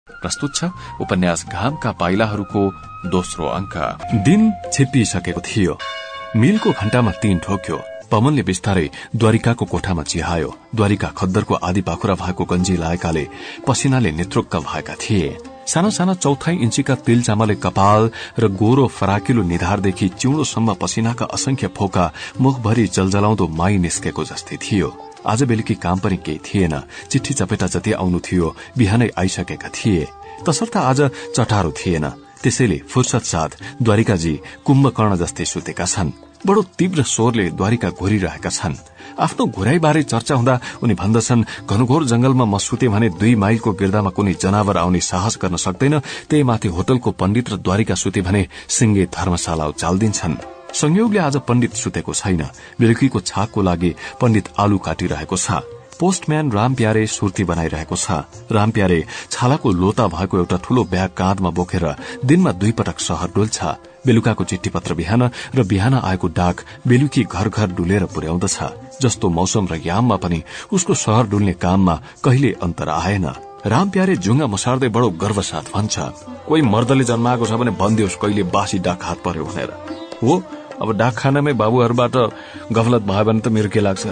प्रस्तुत छ उपन्यास घामका पाइलाहरूको दोस्रो अंक। दिन छिप्पिसकेको थियो। मिलको घण्टामा 3 ठोक्यो। पवनले बिस्तारै द्वारिकाको कोठामा चिहायो। द्वारिका खद्दरको आधी पाखुरा भएको गन्जी लाएकाले पसिनाले नेत्रुक्क भएका थिए। साना साना 4 इन्चीका तिल चामले कपाल र गोरो फराकिलो निधारदेखि चिउडोसम्म पसिनाका असंख्य फोका मुखभरि जलजलाउँदो माई निस्केको जस्तै थियो। आज बेलुकी काम पनि केही थिएन। चिठी चपेटा जति आउनु थियो बिहानै आइसकेका थिए। तसर्थ आज चटारो थिएन। त्यसैले फुर्सद साथ द्वारिकाजी कुम्भकर्ण जस्तै सुतेका छन्। बडो तीव्र स्वरले द्वारिका घुरिरहेका छन्। आफ्नो घुराईबारे चर्चा हुँदा उनी भन्दछन्, घनघोर जंगलमा म सुते भने 2 माइलको गिर्दामा कुनै जनावर आउने साहस गर्न सक्दैन। त्यही माथि होटलको पण्डित र द्वारिका सुते भने सिंगे धर्मशाला उचाल्दिन्छन्। संयोगले आज पण्डित सुतेको छैन। बेलुकीको छाकको लागि पण्डित आलु काटिरहेको छ। पोस्टम्यान रामप्यारे सुर्ती बनाइरहेको छ। रामप्यारे छालाको लोता भएको एउटा ठूलो ब्याग काँधमा बोकेर दिनमा 2 पटक शहर डुल्छ। बेलुकाको चिठी पत्र बिहान र बिहान आएको डाक बेलुकी घर घर डुलेर पुर्याउँदछ। जस्तो मौसम र याममा पनि उसको शहर डुल्ने काममा कहिले अन्तर आएन। रामप्यारे जुङ्गा मसार्दै बडो गर्वसाथ भन्छ, कोही मर्दले जन्माएको छ भने भनिदियोस् कहिले बासी डाक हात पर्यो भनेर। हो, अब डाकखानामै बाबुहरूबाट गफलत भयो भने त मेरो के लाग्छ।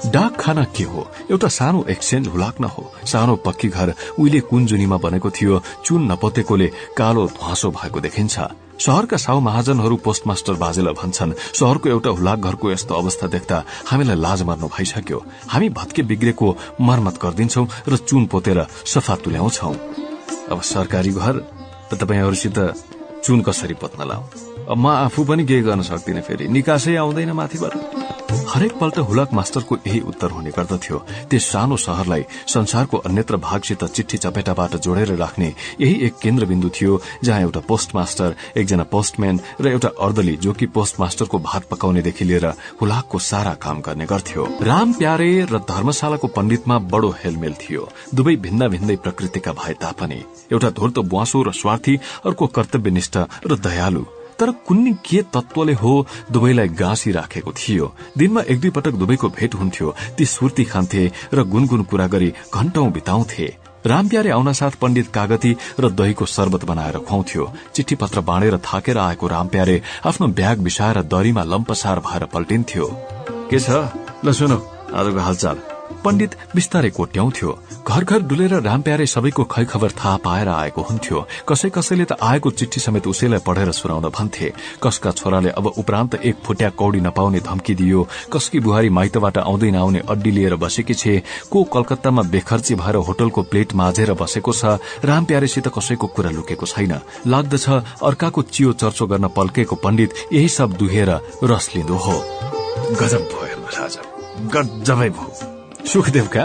डाकखाना के हो? एउटा सानो एक्सचेन्ज हुलाक न हो। सानो पक्की घर उहिले कुनजुनीमा बनेको थियो। चुन नपोतेकोले कालो ध्वाँसो भएको देखिन्छ। शहरका साउ महाजनहरू पोस्टमास्टर बाजेलाई भन्छन्, शहरको एउटा हुलाक घरको यस्तो अवस्था देख्दा हामीलाई लाज मार्नु भइसक्यो। हामी भत्के बिग्रेको मर्मत गरिदिन्छौं र चुन पोतेर सफा तुल्याउँछौ। अब सरकारी घर त तपाईहरुसित चुन कसरी पोत्न लाऊ? अब म आफू पनि केही गर्न सक्दिन। फेरि निकासै आउँदैन माथिबाट। हरेक पल्ट हुलाक मास्टरको यही उत्तर हुने गर्दथ्यो। त्यस सानो शहरलाई संसारको अन्यत्र भागसित चिठी चपेटाबाट जोडेर राख्ने यही एक केन्द्रबिन्दु थियो, जहाँ एउटा पोस्टमास्टर, एकजना पोस्टम्यान र एउटा अर्दली, जो कि पोस्टमास्टरको भात पकाउनेदेखि लिएर हुलाकको सारा काम गर्ने गर्थ्यो। रामप्यारे र धर्मशालाको पण्डितमा बडो हेलमेल थियो। दुवै भिन्दा भिन्दै प्रकृतिका भए तापनि एउटा धूर्त बुवासो र स्वार्थी, अर्को कर्तव्यनिष्ठ र दयालु। तर कुन्नी के तत्वले हो दुवैलाई गाँसी राखेको थियो। दिनमा 1-2 पटक दुवैको भेट हुन्थ्यो। ती सुर्ती खान्थे र गुनगुन कुरा गरी घण्टौं बिताउँथे। रामप्यारे आउनासाथ पण्डित कागती र दहीको शरबत बनाएर खुवाउँथ्यो। चिठी पत्र बाँडेर थाकेर आएको रामप्यारे आफ्नो ब्याग बिसाएर दरीमा लम्पसार भएर पल्टिन्थ्यो। के छ ल सुनौ आजको हालचाल? पण्डित बिस्तारै कोट्याउँथ्यो। घर घर डुलेर रामप्यारे सबैको खैखबर थाहा पाएर आएको हुन्थ्यो। कसै कसैले त आएको चिठी समेत उसैलाई पढेर सुनाउन भन्थे। कसका छोराले अब उपरान्त 1 फुट्या कौडी नपाउने धम्की दियो। कसकी बुहारी माइतबाट आउँदै नआउने अड्डी लिएर बसेकी छे। को कलकत्तामा बेखर्ची भएर होटलको प्लेट माझेर बसेको छ। रामप्यारेसित कसैको कुरा लुकेको छैन। लाग्दछ अर्काको चियो चर्चो गर्न पल्केको पण्डित यही सब दुहेर रस लिँदो हो। गजब भयो राजा, गजबै भयो। सुखदेवका?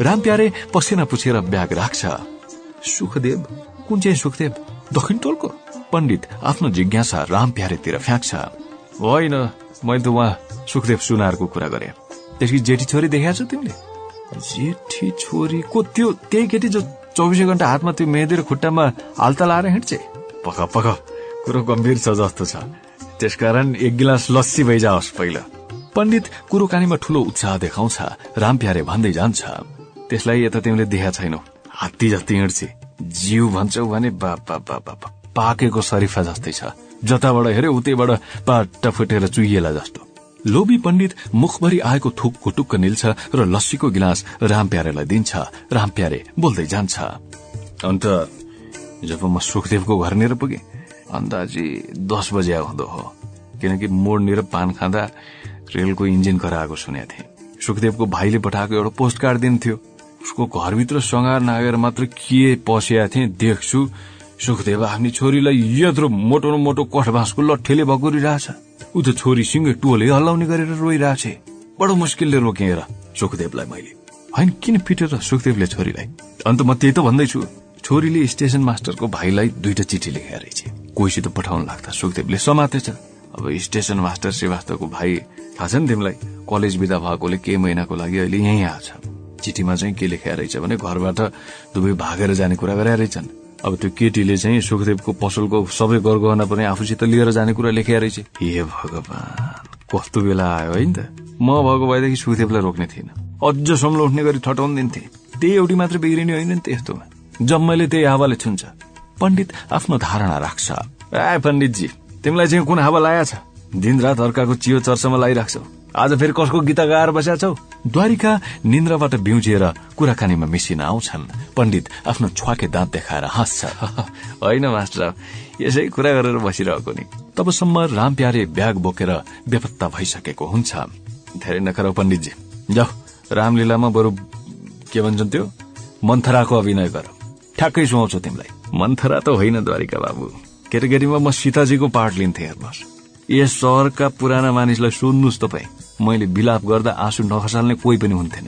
रामप्यारे पसिना पुछेर ब्याग राख्छ। सुखदेव? कुन चाहिँ सुखदेव? दक्षिण टोलको? पण्डित आफ्नो जिज्ञासा रामप्यारेतिर फ्याँक्छ। होइन, मैले त उहाँ सुखदेव सुनारको कुरा गरे। त्यसकी जेठी छोरी देखाएको छ तिमीले? जेठी छोरीको त्यो त्यही केटी जो 24 घण्टा हातमा त्यो मेहदी र खुट्टामा हालता लाएर हिँड्छे? पख पख, कुरो गम्भीर छ जस्तो छ। त्यसकारण 1 गिलास लस्सी भइजाओस् पहिला। पण्डित कुरोकानीमा ठूलो उत्साह देखाउँछ। रामप्यारे भन्दै जान्छ, त्यसलाई यता तिमीले देखा छैनौ। हात्ती जस्तै हिँड्छे। जीव भन्छौ भने बाबा बाबा पाकेको शरीफा जस्तै छ। जताबाट हेर्यो उतैबाट पाट्टा फुटेर चुइएला जस्तो। लोभी पण्डित मुखभरि आएको थुक कुटुक्क निल्छ र लस्सीको गिलास रामप्यारेलाई दिन्छ। रामप्यारे बोल्दै जान्छ, अन्त जब म सुखदेवको घरनिर पुगे अन्दाजी 10 बजे हुँदो हो। किनकि मोडनिर पान खाँदा रेलको इन्जिन कराएको सुनेको थिएँ। सुखदेवको भाइले पठाएको एउटा पोस्ट कार्ड दिन्थ्यो। उसको घरभित्र सङ्घार नागेर मात्र के पसेका थिएँ देख्छु, सुखदेव आफ्नी छोरीलाई यत्रो मोटो न मोटो कठबाँसको लट्ठीले भकुरिरहेछ। ऊ त छोरी सिंगै टोले हल्लाउने गरेर रोइरहेछ। बडो मुस्किलले रोकेर सुखदेवलाई मैले। होइन, किन पिटेर सुखदेवले छोरीलाई? अन्त म त्यही त भन्दैछु। छोरीले स्टेशन मास्टरको भाइलाई 2टा चिठी लेखेर रहेछ। कोहीसित पठाउन लाग्दा सुखदेवले समातेछ। अब स्टेशन मास्टर श्रीवास्तवको भाइ थाहा छ नि तिमीलाई, कलेज बिदा भएकोले केही महिनाको लागि अहिले यहीँ आछ। चिठीमा चाहिँ के लेखेर रहेछ भने घरबाट दुवै भागेर जाने कुरा गरेर रहेछन्। अब त्यो केटीले चाहिँ सुखदेवको पसलको सबै गरगहना पनि आफूसित लिएर जाने कुरा लेखेर रहेछ। हे भगवान, कस्तो बेला आयो है नि त। म भएको भएदेखि सुखदेवलाई रोक्ने थिएन, अझ सम्लो उठ्ने गरी ठटाउन दिन्थे। त्यही एउटी मात्र बिग्रिने होइन नि त्यस्तोमा, जम्मैले त्यही हावाले छुन्छ। पण्डित आफ्नो धारणा राख्छ। पण्डितजी, तिमीलाई चाहिँ कुन हावा लाया छ? दिनरात अर्काको चियो चर्चामा लागिराख्छौ, आज फेरि कसको गीत गाएर बसेका छौ? द्वारिका निन्द्राबाट बिउजिएर कुराकानीमा मिसिन आउँछन्। पण्डित आफ्नो छ्वाके दाँत देखाएर हाँस्छ। होइन मास्टर, यसै कुरा गरेर बसिरहेको नि। तबसम्म रामप्यारे ब्याग बोकेर बेपत्ता भइसकेको हुन्छ। धेरै नखराउ पण्डितजी, जाऊ रामलीलामा बरु के भन्छन् त्यो मन्थराको अभिनय गर, ठ्याक्कै सुहाउँछ तिमीलाई। मन्थरा त होइन द्वारिका बाबु, केटाकेटीमा म सीताजीको पार्ट लिन्थे। हेर्नुहोस्, यस शहरका पुराना मानिसलाई सोध्नुहोस् तपाईँ, मैले विलाप गर्दा आँसु नखसाल्ने कोही पनि हुन्थेन।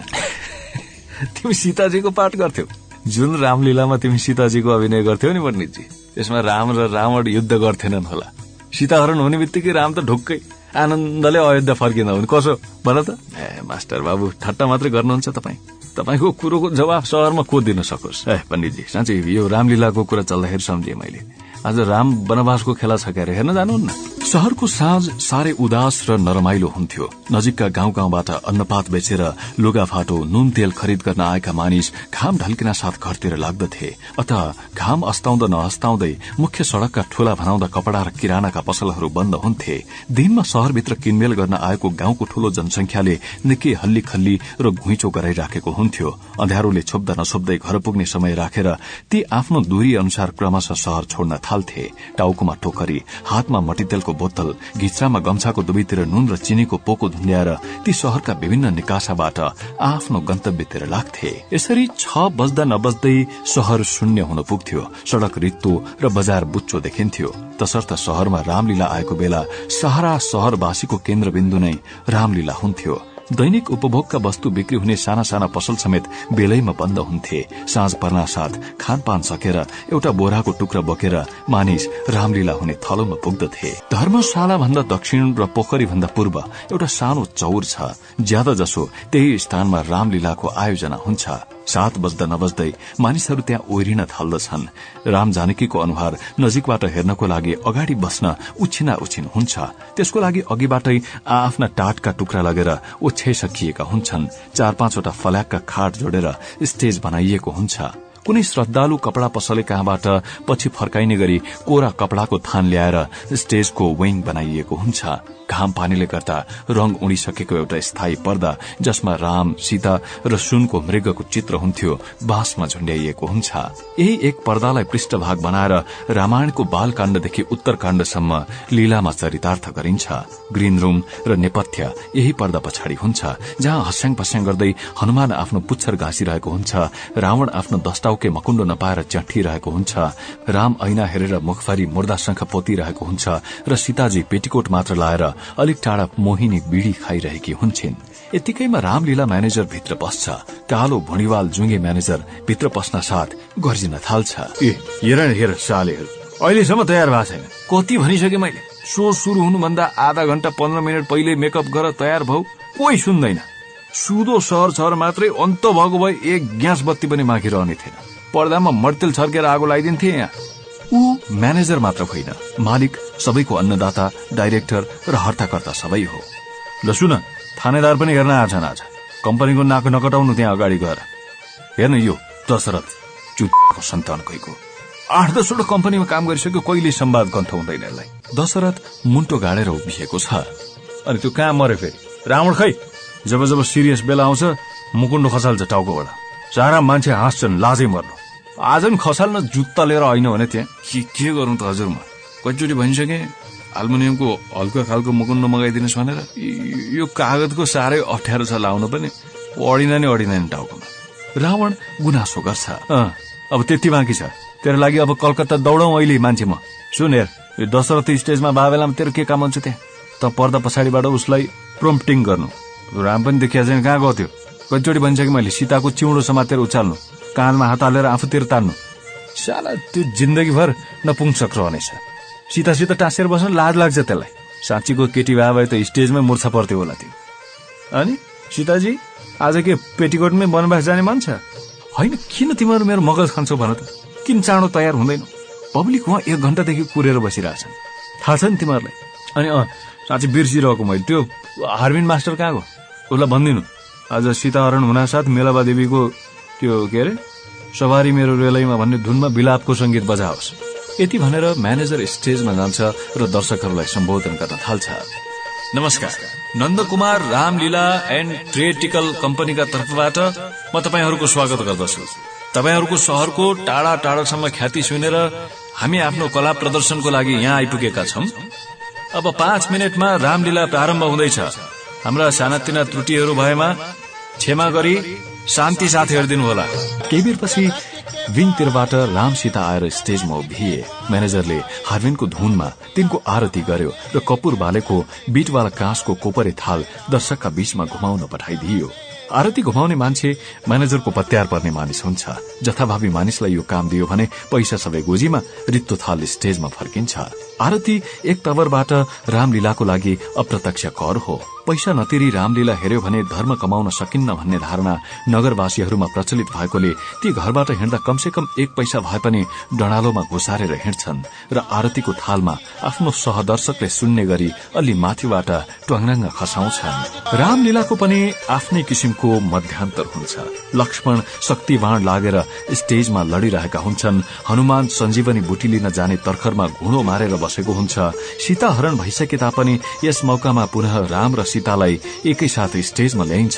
तिमी सीताजीको पाठ गर्थ्यौ? जुन रामलीलामा तिमी सीताजीको अभिनय गर्थ्यौ नि पण्डितजी, त्यसमा राम र रावण युद्ध गर्थेनन् होला। सीताहरण हुने बित्तिकै राम त ढुक्कै आनन्दले अयोध्या फर्किँदा हुन्। कसो भन त? मास्टर बाबु, ठट्टा मात्रै गर्नुहुन्छ तपाईँ। तपाईँको कुरोको जवाफ शहरमा को दिन सकोस्? पण्डितजी, साँच्चै यो रामलीलाको कुरा चल्दाखेरि सम्झेँ मैले, आज राम वनवासको खेला छ क्यारे, हेर्न जानुहुन्न? शहरको साँझ साह्रै उदास र नरमाइलो हुन्थ्यो। नजिकका गाउँ गाउँबाट अन्नपात बेचेर लुगाफाटो नुन तेल खरिद गर्न आएका मानिस घाम ढल्किन साथ घरतिर लाग्दथे। अत घाम अस्ताउँदा नअस्ताउँदै मुख्य सड़कका ठूला भनाउँदा कपड़ा र किरानाका पसलहरू बन्द हुन्थे। दिनमा शहरभित्र किनमेल गर्न आएको गाउँको ठूलो जनसंख्याले निकै हल्ली खल्ली र घुइँचो गराइराखेको हुन्थ्यो। अँध्यारोले छोप्दा नछोप्दै घर पुग्ने समय राखेर ती आफ्नो दूरी अनुसार क्रमशः शहर छोड्न थाल्थे। टाउकोमा टोकरी, हातमा मट्टीतेलको बोतल, घिच्रामा गम्छाको दुवैतिर नुन र चिनीको पोको झुन्ड्याएर ती शहरका विभिन्न निकासाबाट आफ्नो गन्तव्यतिर लाग्थे। यसरी 6 बज्दा नबज्दै शहर शून्य हुन पुग्थ्यो। सड़क रित्तो र बजार बुच्चो देखिन्थ्यो। तसर्थ शहरमा रामलीला आएको बेला सारा शहरवासीको केन्द्रबिन्दु नै रामलीला हुन्थ्यो। दैनिक उपभोगका वस्तु बिक्री हुने साना साना पसल समेत बेलैमा बन्द हुन्थे। साँझ पर्ना साथ खानपान सकेर एउटा बोराको टुक्रा बोकेर मानिस रामलीला हुने थलोमा पुग्दथे। धर्मशाला भन्दा दक्षिण र पोखरी भन्दा पूर्व एउटा सानो चौर छ। ज्यादा जसो त्यही स्थानमा रामलीलाको आयोजना हुन्छ। 7 बज्दा नबज्दै मानिसहरू त्यहाँ ओरिन थाल्दछन्। राम जानकीको अनुहार नजिकबाट हेर्नको लागि अगाडि बस्न उछिना उछिन हुन्छ। त्यसको लागि अघिबाटै आफ्ना टाटका टुक्रा लगेर ओछ्याइसकिएका हुन्छन्। 4-5 वटा फल्याकका खाट जोडेर स्टेज बनाइएको हुन्छ। कुनै श्रद्धालु कपड़ा पसले कहाँबाट पछि फर्काइने गरी कोरा कपड़ाको थान ल्याएर स्टेजको विङ बनाइएको हुन्छ। घाम पानीले गर्दा रंग उडिसकेको एउटा स्थायी पर्दा जसमा राम, सीता र सुनको मृगको चित्र हुन्थ्यो बाँसमा झुण्ड्याइएको हुन्छ। यही एक पर्दालाई पृष्ठभाग बनाएर रामायणको बालकाण्डदेखि उत्तरकाण्डसम्म लीलामा चरितार्थ गरिन्छ। ग्रीन रूम र नेपथ्य यही पर्दा पछाडि हुन्छ, जहाँ हस्याङ पस्याङ गर्दै हनुमान आफ्नो पुच्छर घाँसिरहेको हुन्छ, रावण आफ्नो दस्टाउके मकुण्डो नपाएर च्याठिरहेको हुन्छ, राम ऐना हेरेर मुखभरि मुर्दाशंख पोतिरहेको हुन्छ र सीताजी पेटीकोट मात्र लाएर अलिक टाढा मोहिनी बीड़ी खाइरहेकी हुन्छन्। यतिकैमा रामलीला म्यानेजर भित्र पस्छ। कालो भुँडीवाल जुङ्गे म्यानेजर भित्र पस्न साथ गर्जिन थाल्छ। हेर सालेहरू, अहिलेसम्म तयार भएको छैन। कति भनिसके मैले, शो शुरू हुनुभन्दा आधा घण्टा 15 मिनट पहिले मेकअप गरेर तयार भऊ, कोही सुन्दैन। सुदो सहर मात्रै अन्त भएको भए एक ग्यास बत्ती पनि बाँकी रहने थिएन। पर्दामा मर्तेल छर्केर आगो लगाइदिन्थे। यहाँ ऊ म्यानेजर मात्र होइन, मालिक, सबैको अन्नदाता, डाइरेक्टर र हर्ताकर्ता सबै हो। ल सुन, थानेदार पनि हेर्न आछन् आज। कम्पनीको नाक नकटाउनु त्यहाँ अगाडि गएर। हेर्न, यो दशरथ चुतको सन्तान कहीको 8-10 वटा कम्पनीमा काम गरिसक्यो, कहिले संवाद गन्थ हुँदैन यसलाई। दशरथ मुन्टो गाडेर उभिएको छ। अनि त्यो कहाँ मर्यो फेरि? रावण खै जब जब सिरियस बेला आउँछ मुकुण्डो खसाल्छ टाउकोबाट। सारा मान्छे हाँस्छन्, लाजै मर्नु। आज पनि खसाल्न जुत्ता लिएर होइन भने त्यहाँ के गर्नु त हजुर? म कतिचोटि भनिसके एल्युमिनियमको हल्का खालको मुकुण्डो मगाइदिनुहोस् भनेर। यो कागजको साह्रै अप्ठ्यारो छ लाउन पनि, अडिँदैन टाउकोमा। रावण गुनासो गर्छ। अब त्यति बाँकी छ, तेरो लागि अब कलकत्ता दौडौं अहिले मान्छे। म सुन हेर, यो दशरथ स्टेजमा बाबेलामा तेरो के काम हुन्छ त्यहाँ? त पर्दा पछाडिबाट उसलाई प्रम्प्टिङ गर्नु। राम पनि देखिया छैन, कहाँ गयो त्यो? कतिचोटि भनिसके मैले, सीताको चिउँडो समातेर उचाल्नु, कानमा हात हालेर आफूतिर तान्नु। साला त्यो जिन्दगीभर नपुंसक रहनेछ। सीतासित टाँसेर बस्न लाज लाग्छ त्यसलाई। साँच्चीको केटी भए त स्टेजमै मूर्छा पर्थ्यो होला त्यो। अनि सीताजी आज के पेटीकोटमै वनवास जाने मन छ? होइन, किन तिमीहरू मेरो मगज खान्छौ भन त? किन चाँडो तयार हुँदैनौ? पब्लिक वहाँ 1 घण्टादेखि कुरेर बसिरहेछन्, थाहा छ नि तिमीहरूलाई? अनि साँच्चै बिर्सिरहेको मैले, त्यो हार्विन मास्टर कहाँ गयो? उसलाई भनिदिनु आज सीताहरण हुनासाथ मेलाबा देवीको त्यो के अरे सवारी मेरो रेलैमा भन्ने धुनमा बिलापको संगीत बजाओस्। यति भनेर म्यानेजर स्टेजमा जान्छ र दर्शकहरूलाई सम्बोधन गर्न थाल्छ। नमस्कार, नन्दकुमार रामलीला एन्ड थिएट्रिकल कम्पनीका तर्फबाट म तपाईहरूको स्वागत गर्दछु। तपाईहरूको शहरको टाढा टाढासम्म ख्याति सुनेर हामी आफ्नो कला प्रदर्शनको लागि यहाँ आइपुगेका छौं। अब 5 मिनटमा रामलीला प्रारम्भ हुँदैछ। हाम्रा सानातिना त्रुटिहरू भएमा क्षमा गरी शान्ति साथ हेरिदिनु होला। केही बेरपछि विङतिरबाट राम सीता आएर स्टेजमा उभिए। म्यानेजरले हार्विनको धुनमा तिनको आरती गर्यो र कपुर बालेको बीटवाला काँसको कोपरे थाल दर्शकका बीचमा घुमाउन पठाइदियो। आरती घुमाउने मान्छे म्यानेजरको पत्यार पर्ने मानिस हुन्छ। जथाभावी मानिसलाई यो काम दियो भने पैसा सबै गोजीमा, रित्तो थाल स्टेजमा फर्किन्छ। आरती एक तवरबाट रामलीलाको लागि अप्रत्यक्ष कर हो। पैसा नतिरी रामलीला हेर्यो भने धर्म कमाउन सकिन्न भन्ने धारणा नगरवासीहरूमा प्रचलित भएकोले ती घरबाट हिँड्दा कमसे कम 1 पैसा भए पनि डडालोमा घुसारेर हिँड्छन् र आरतीको थालमा आफ्नो सहदर्शकले सुन्ने गरी अलि माथिबाट ट्वाङ्राङ्ग खसाउँछन्। रामलीलाको पनि आफ्नै किसिमको मध्यान्तर हुन्छ। लक्ष्मण शक्तिबाण लागेर स्टेजमा लडिरहेका हुन्छन्। हनुमान सञ्जीवनी बुटी लिन जाने तर्खरमा घुँडो मारेर बसेको हुन्छ। सीता हरण भइसके तापनि यस मौकामा पुनः राम र सीतालाई एकैसाथ स्टेजमा ल्याइन्छ।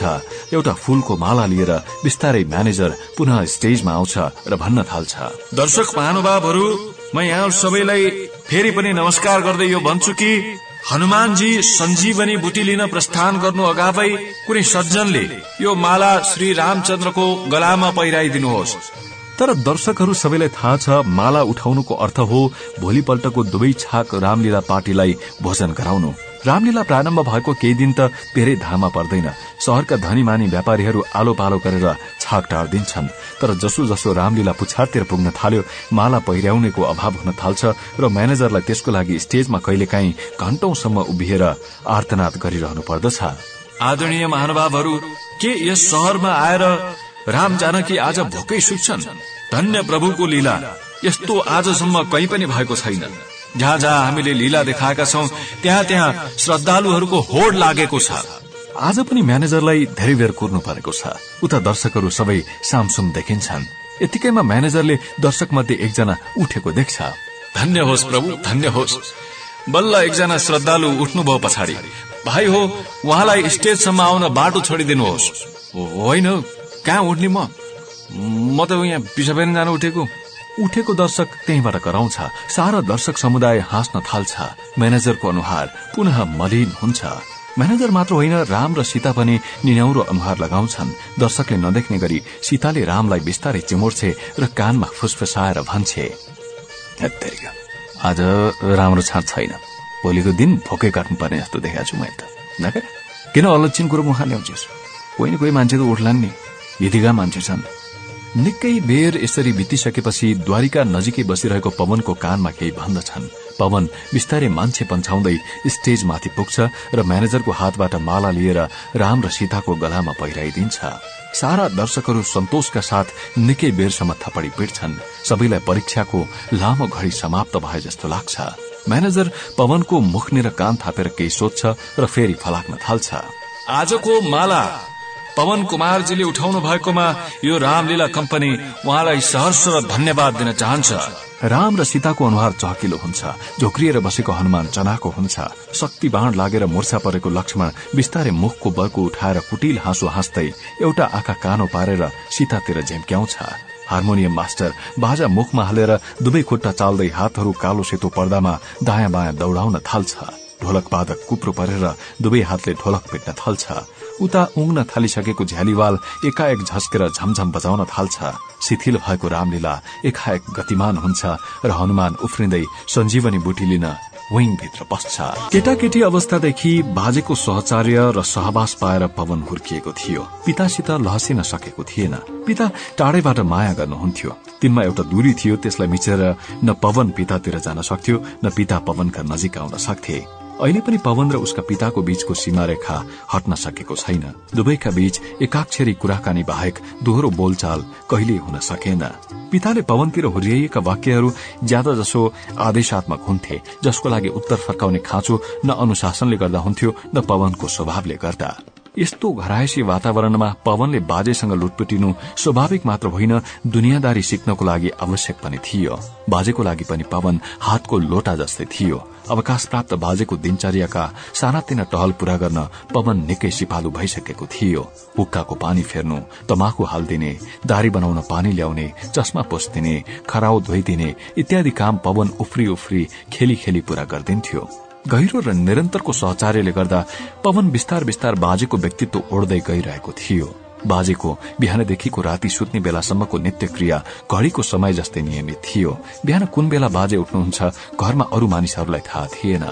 एउटा फूलको माला लिएर बिस्तारै म्यानेजर पुनः स्टेजमा आउँछ र भन्न थाल्छ, दर्शक महानुभावहरू, म यहाँ सबैलाई फेरि पनि नमस्कार गर्दै यो भन्छु कि हनुमानजी सञ्जीवनी बुटी लिन प्रस्थान गर्नु अगावै कुनै सज्जनले यो माला श्री रामचन्द्रको गलामा पहिराइदिनुहोस्। तर दर्शकहरू सबैलाई थाहा छ माला उठाउनुको अर्थ हो भोलिपल्टको दुवै छाक रामलीला पार्टीलाई भोजन गराउनु। रामलीला प्रारम्भ भएको केही दिन त धेरै धामा पर्दैन। शहरका धनीमानी व्यापारीहरू आलो पालो गरेर छाक टार्दिन्छन्। तर जसो जसो रामलीला पुछारतिर पुग्न थाल्यो माला पहिर्याउनेको अभाव हुन थाल्छ र म्यानेजरलाई त्यसको लागि स्टेजमा कहिलेकाहीँ घण्टौंसम्म उभिएर आर्तनाद गरिरहनु पर्दछ। आदरणीय महानुभावहरू, के यस शहरमा आएर राम जानकी आज भोकै सुत्छन्? धन्य प्रभुको लीला यस्तो आजसम्म कहीँ पनि भएको छैन। जहाँ जहाँ हामीले लीला देखाएका छौं त्यहाँ त्यहाँ श्रद्धालुहरूको होड लागेको छ। आज पनि म्यानेजरलाई धेरै बेर कुर्नु परेको छ। उता दर्शकहरू सबै सामसुम देखिन्छन्। यतिकैमा म्यानेजरले दर्शक मध्ये एकजना उठेको देख्छ। धन्य होस् प्रभु, धन्य होस्। बल्ल एकजना श्रद्धालु उठ्नुभयो पछाडि। भाइ हो, उहाँलाई स्टेजसम्म आउन बाटो छोडिदिनुहोस्। होइन, कहाँ उठ्ने? म त यहाँ पिछा फेर्न जान उठेको। उठेको दर्शक त्यहीबाट कराउँछ। सारा दर्शक समुदाय हाँस्न थाल्छ। म्यानेजरको अनुहार पुनः मलिन हुन्छ। म्यानेजर मात्र होइन, राम र सीता पनि निन्याउरो अनुहार लगाउँछन्। दर्शकले नदेख्ने गरी सीताले रामलाई बिस्तारै चिमोर्छे र कानमा फुसफुसाएर भन्छे, आज राम्रो छाँट छैन। भोलिको दिन भोकै काट्नुपर्ने जस्तो देखाएको छु मैले त। नगर किन अलक्षिन कुरो मुखा ल्याउँछस्? कोही न कोही मान्छे त उठ्लान् नि। यतिका मान्छे छन्। निकै बेर यसरी बितिसकेपछि द्वारिका नजिकै बसिरहेको पवनको कानमा केही भन्दछन्। पवन बिस्तारै मान्छे पन्छाउँदै स्टेजमाथि पुग्छ र म्यानेजरको हातबाट माला लिएर राम र सीताको गलामा पहिराइदिन्छ। सारा दर्शकहरू सन्तोषका साथ निकै बेरसम्म थपडी पिट्छन्। सबैलाई परीक्षाको लामो घडी समाप्त भए जस्तो लाग्छ। म्यानेजर पवनको मुखनिर कान थापेर केही सोध्छ र फेरि फलाक्न थाल्छ। आजको माला पवन कुमारजीले उठाउनु भएकोमा यो रामलीला कम्पनी उहाँलाई सहर्ष धन्यवाद दिन चाहन्छ। राम र सीताको अनुहार चहकिलो हुन्छ। झोक्रिएर बसेको हनुमान चनाको हुन्छ। शक्ति बाण लागेर मूर्छा परेको लक्ष्मण बिस्तारै मुखको बर्को उठाएर कुटिल हाँसो हाँस्दै एउटा आँखा कानो पारेर सीतातिर झेम्क्याउँछ। हार्मोनियम मास्टर बाजा मुखमा हालेर दुवै खुट्टा चाल्दै हातहरू कालो सेतो पर्दामा दायाँ बायाँ दौडाउन थाल्छ। ढोलक वादक कुप्रो परेर दुवै हातले ढोलक पिट्न थाल्छ। उता उङ्न थालिसकेको झ्यालीवाल एकाएक झस्केर झमझम बजाउन थाल्छ। शिथिल भएको रामलीला एकाएक गतिमान हुन्छ र हनुमान उफ्रिँदै सञ्जीवनी बुटी लिन विङभित्र पस्छ। केटाकेटी अवस्थादेखि बाजेको सहचार्य र सहवास पाएर पवन हुर्किएको थियो। पितासित लहसिन सकेको थिएन। पिता टाढैबाट माया गर्नुहुन्थ्यो। तिनमा एउटा दूरी थियो, त्यसलाई मिचेर न पवन पितातिर जान सक्थ्यो न पिता पवनका नजिक आउन सक्थे। अहिले पनि पवन र उसका पिताको बीचको सीमारेखा हट्न सकेको छैन। दुवैका बीच एकाक्षरी कुराकानी बाहेक दोहोरो बोलचाल कहिल्यै हुन सकेन। पिताले पवनतिर हुर्याइएका वाक्यहरू ज्यादा जसो आदेशात्मक हुन्थे, जसको लागि उत्तर फर्काउने खाँचो न अनुशासनले गर्दा हुन्थ्यो न पवनको स्वभावले गर्दा। यस्तो घरायसी वातावरणमा पवनले बाजेसँग लुटपुटिनु स्वाभाविक मात्र होइन, दुनियाँदारी सिक्नको लागि आवश्यक पनि थियो। बाजेको लागि पनि पवन हातको लोटा जस्तै थियो। अवकाश प्राप्त बाजेको दिनचर्याका सानातिना टहल पूरा गर्न पवन निकै सिपालु भइसकेको थियो। हुक्काको पानी फेर्नु, तमाखु हाल्दिने, दारी बनाउन पानी ल्याउने, चस्मा पोस्दिने, खराउ धोइदिने इत्यादि काम पवन उफ्री उफ्री खेली खेली पूरा गर्दिन्थ्यो। गहिरो र निरन्तरको सहचार्यले गर्दा पवन बिस्तार बिस्तार बाजेको व्यक्तित्व ओढ्दै गइरहेको थियो। बाजेको बिहानदेखिको राति सुत्ने बेलासम्मको नित्य क्रिया घड़ीको समय जस्तै नियमित थियो। बिहान कुन बेला बाजे उठ्नुहुन्छ घरमा अरू मानिसहरूलाई थाहा थिएन।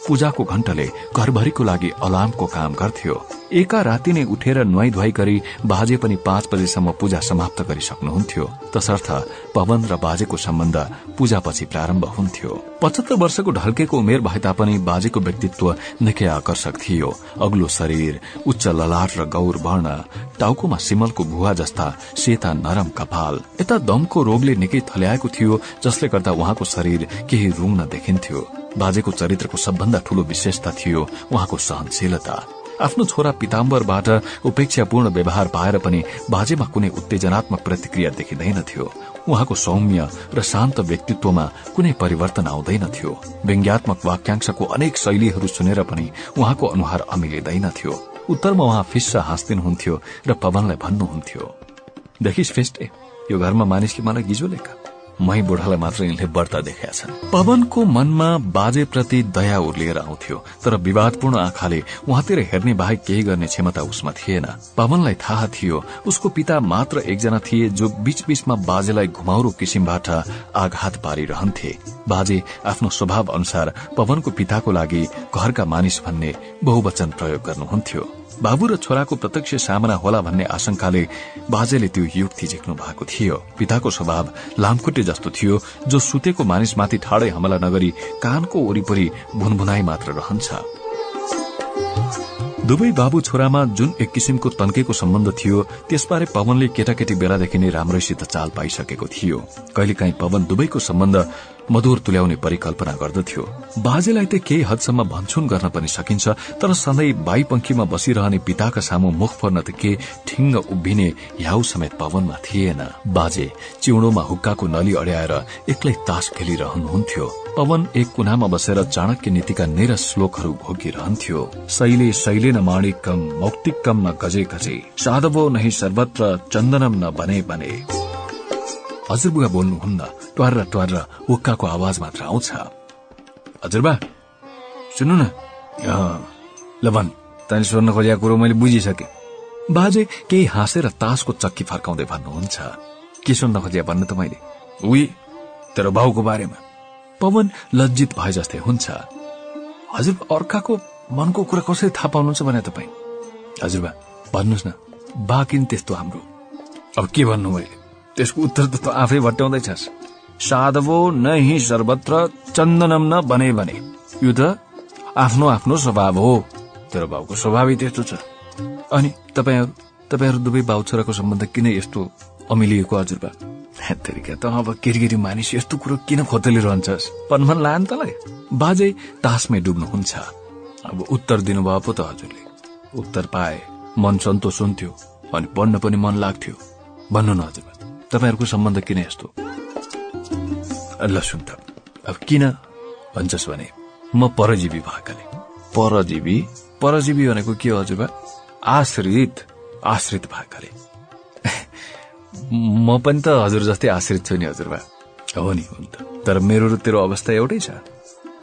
पूजाको घण्टले घरभरिको लागि अलार्मको काम गर्थ्यो। एका राति नै उठेर नुहाई धुवाई गरी बाजे पनि 5 बजेसम्म पूजा समाप्त गरिसक्नुहुन्थ्यो। तसर्थ पवन र बाजेको सम्बन्ध पूजापछि प्रारम्भ हुन्थ्यो। 75 वर्षको ढल्केको उमेर भए तापनि बाजेको व्यक्तित्व निकै आकर्षक थियो। अग्लो शरीर, उच्च ललाट र गौर वर्ण, टाउकोमा सिमलको भुवा जस्ता सेता नरम कपाल। यता दमको रोगले निकै थल्याएको थियो, जसले गर्दा उहाँको शरीर केही रुङ्न देखिन्थ्यो। बाजेको चरित्रको सबभन्दा ठूलो विशेषता थियो उहाँको सहनशीलता। आफ्नो छोरा पिताम्बरबाट उपेक्षापूर्ण व्यवहार पाएर पनि बाजेमा कुनै उत्तेजनात्मक प्रतिक्रिया देखिँदैनथ्यो। उहाँको सौम्य र शान्त व्यक्तित्वमा कुनै परिवर्तन आउँदैनथ्यो। व्यङ्ग्यात्मक वाक्यांशको अनेक शैलीहरू सुनेर पनि उहाँको अनुहार अमिलिँदैनथ्यो। उत्तरमा उहाँ फिस्सा हाँस्दिनुहुन्थ्यो र पवनलाई भन्नुहुन्थ्यो, देखिस् फेस्टे, यो घरमा मानिसले मलाई गिजोलेका, मै बुढालाई मात्र यिनले व्रत देखाएका छन्। पवनको मनमा बाजेप्रति दया उर्लिएर आउँथ्यो, तर विवादपूर्ण आँखाले उहाँतिर हेर्ने बाहेक केही गर्ने क्षमता उसमा थिएन। पवनलाई थाहा थियो उसको पिता मात्र एकजना थिए जो बीचबीचमा बाजेलाई घुमाउरो किसिमबाट आघात पारिरहन्थे। बाजे आफ्नो स्वभाव अनुसार पवनको पिताको लागि घरका मानिस भन्ने बहुवचन प्रयोग गर्नुहुन्थ्यो। बाबु र छोराको प्रत्यक्ष सामना होला भन्ने आशंकाले बाजेले त्यो युक्ति झिक्नु भएको थियो। पिताको स्वभाव लामखुट्टे जस्तो थियो, जो सुतेको मानिसमाथि ठाडै हमला नगरी कानको वरिपरि भुनभुनाई मात्र रहन्छ। दुवै बाबु छोरामा जुन एक किसिमको तन्केको सम्बन्ध थियो, त्यसबारे पवनले केटाकेटी बेलादेखि नै राम्रैसित चाल पाइसकेको थियो। कहिलेकाहीँ पवन दुवैको सम्बन्ध मधुर तुल्याउने परिकल्पना गर्दथ्यो। बाजेलाई त केही हदसम्म भन्छुन गर्न पनि सकिन्छ, तर सधैँ बाईपंखीमा बसिरहने पिताका सामु मुख फोर्न त के ठिङ्ग उभिने ह्याउ समेत पवनमा थिएन। बाजे चिउडोमा हुक्काको नली अड्याएर एक्लै तास खेलिरहनुहुन्थ्यो। पवन एक कुनामा बसेर चाणक्य नीतिका निरस श्लोकहरू भोगिरहन्थ्यो। शैले शैलेन माणिक्यम मौक्तिकम न गजे गजे, साधवो नहि सर्वत्र चन्दनम न बने बने। हजुरबुवा बोल्नुहुन्न, ट्वार्र ट्वार्र हुक्काको आवाज मात्र आउँछ। हजुरबा सुन्नु न, ल भन्, तैँले सोध्न खोजेको कुरो मैले बुझिसके। बाजे केही हाँसेर तासको चक्की फर्काउँदै भन्नुहुन्छ, के सुन्न खोजे भन्नु त मैले? उही तेरो बाउको बारेमा। पवन लज्जित भए जस्तै हुन्छ। हजुर अर्काको मनको कुरा कसरी थाहा पाउनुहुन्छ भने तपाईँ? हजुरबा भन्नुहोस् न, बा किन त्यस्तो हाम्रो? अब के भन्नु मैले? त्यसको उत्तर त आफै भट्टाउँदैछस्। साधवो नहि सर्वत्र चन्दनम न बने बने। यो त आफ्नो आफ्नो स्वभाव हो। तेरो बाउको स्वभावै त्यस्तो छ। अनि तपाईहरू दुवै बाउ छोराको सम्बन्ध किन यस्तो अमिलिएको हजुरबा? तरिका त अब केटी मानिस यस्तो कुरो किन खोतलिरहन्छस्? पनमन लान तलाई। बाजे तासमै डुब्नुहुन्छ। अब उत्तर दिनुभयो पो त हजुरले। उत्तर पाए मन सन्तोष हुन्थ्यो अनि पढ्न पनि मन लाग्थ्यो। भन्नु न हजुरबा, तपाईहरूको सम्बन्ध किन यस्तो? ल सुन त, अब किन भन्छस् भने म परजीवी भएकाले। परजीवी भनेको के हो हजुरबा? आश्रित भएकाले। म पनि त हजुर जस्तै आश्रित छु नि हजुरबा। हो नि, हुन्छ, तर मेरो र तेरो अवस्था एउटै छ।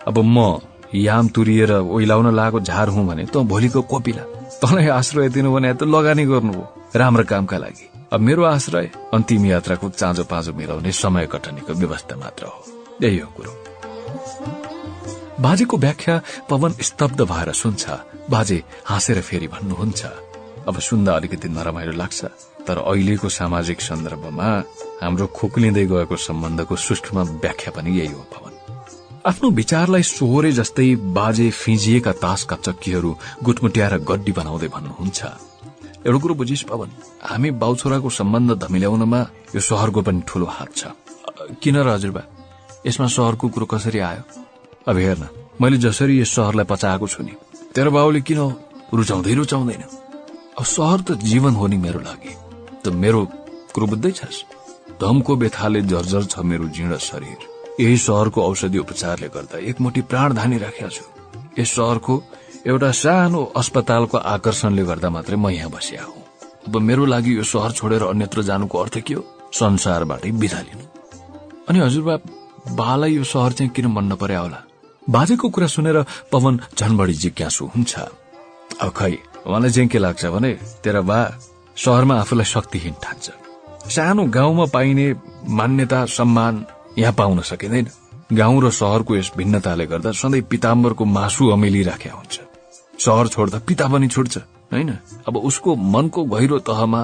अब म याम तुरिएर ओइलाउन लागेको झार हुँ भने त भोलिको कोपिला। तँलाई आश्रय दिनु भने त लगानी गर्नु हो राम्रो कामका लागि। अब मेरो आश्रय अन्तिम यात्राको चाँजो पाँजो मिलाउने समय कटनीको व्यवस्था मात्र हो। यही हो कुरो। बाजेको व्याख्या पवन स्तब्ध भएर सुन्छ। बाजे हाँसेर फेरि भन्नुहुन्छ, अब सुन्दा अलिकति नरमाइलो लाग्छ, तर अहिलेको सामाजिक सन्दर्भमा हाम्रो खोक्लिँदै गएको सम्बन्धको सूक्ष्म व्याख्या पनि यही हो पवन। आफ्नो विचारलाई सोहोरे जस्तै बाजे फिजिएका तासका चक्कीहरू गुटमुट्याएर गड्डी बनाउँदै भन्नुहुन्छ, एउटा कुरो बुझिस् पवन, हामी बाउ छोराको सम्बन्ध धमिल्याउनमा यो शहरको पनि ठूलो हात छ। किन र हजुरबा? यसमा शहरको कुरो कसरी आयो? अब हेर्न, मैले जसरी यस शहरलाई पचाएको छु नि, तेरो बाउले किन रुचाउँदैन? अब शहर त जीवन हो नि मेरो लागि। त मेरो कुरो बुझ्दैछस्? धमको बेथाले जर्जर छ मेरो जीर्ण शरीर। यही शहरको औषधि उपचारले गर्दा एकमुठी प्राण धानी राखेको छु। यस शहरको एउटा सानो अस्पतालको आकर्षणले गर्दा मात्रै म यहाँ बसिया हुँ। अब मेरो लागि यो शहर छोडेर अन्यत्र जानुको अर्थ के हो? संसारबाटै बिदा लिनु। अनि हजुरबा, बालाई यो शहर चाहिँ किन मन नपर्या होला? बाजेको कुरा सुनेर पवन झन बढी जिज्ञासु हुन्छ। अब खै उहाँलाई चाहिँ के लाग्छ भने तेरा बा शहरमा आफूलाई शक्तिहीन ठान्छ। सानो गाउँमा पाइने मान्यता सम्मान यहाँ पाउन सकिँदैन। गाउँ र शहरको यस भिन्नताले गर्दा सधैँ पिताम्बरको मासु अमेलिराख्या हुन्छ। शहर छोड्दा पिता पनि छुट्छ, हैन? अब उसको मनको गहिरो तहमा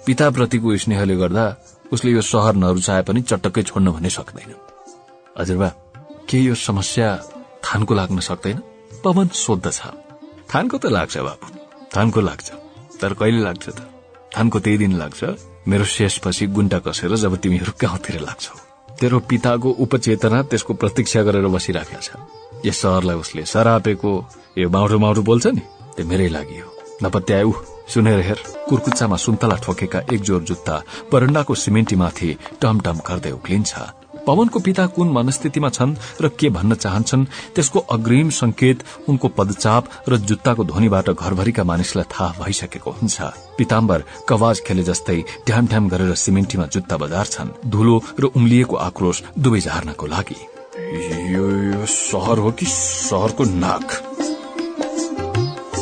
पिताप्रतिको स्नेहले गर्दा उसले यो शहर नरुचाए पनि चटक्कै छोड्न भने सक्दैन। हजुरबा, के यो समस्या थानको लाग्न सक्दैन? पवन सोध्दछ। थानको त लाग्छ बाबु, थानको लाग्छ, तर कहिले लाग्छ त? थानको त्यही दिन लाग्छ मेरो शेषपछि गुन्टा कसेर जब तिमीहरू गाउँतिर लाग्छौ। तेरो पिताको उपचेतना त्यसको प्रतीक्षा गरेर बसिराखेको छ। यस शहरलाई उसले सरापेको यो माउटो माउटो बोल्छ नि, त्यो मेरै लागि हो। नपत्याए सुनेर हेर, कुर्कुच्चामा सुन्तला ठोकेका एक जोर जुत्ता बरण्डाको सिमेन्टीमाथि टमटम गर्दै उक्लिन्छ। पवनको पिता कुन मनस्थितिमा छन् र के भन्न चाहन्छन् त्यसको अग्रिम संकेत उनको पदचाप र जुत्ताको ध्वनिबाट घरभरिका मानिसलाई थाहा भइसकेको हुन्छ। पिताम्बर कवाज खेले जस्तै ढ्याम ढ्याम गरेर सिमेन्टीमा जुत्ता बजार्छन्, धुलो र उम्लिएको आक्रोश दुवै झार्नको लागि। यो शहर हो कि शहरको नाक?